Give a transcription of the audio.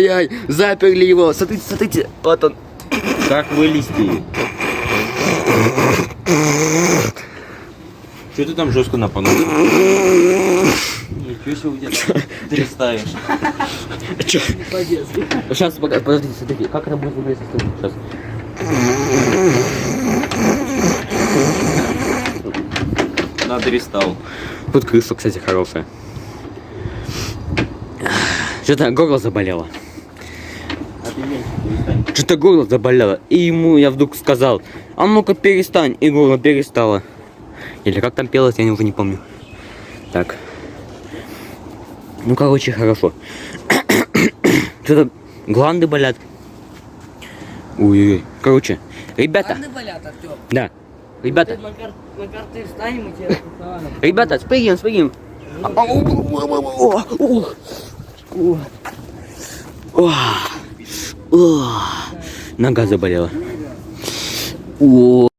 Ай, заперли его. Смотрите, смотрите. Вот он. Как вылезти? Что ты там жестко напанул? Ничего себе где-то ты ставишь. Чё? Сейчас, подождите, смотрите. Как это будет выглядеть? Сейчас. Надо рестал. Тут крыса, кстати, хорошая. Что-то горло заболело. Что-то горло заболело. И ему я вдруг сказал: а ну-ка перестань. И горло перестало. Или как там пелось, я уже не помню. Так. Ну, короче, хорошо. Что-то гланды болят. Ой-ой-ой. Короче, ребята. Гланды болят, Артём. Да. Ребята. На карты встанем и тебе поцелуем. Ребята, спрыгнем, спрыгнем. Нога заболела.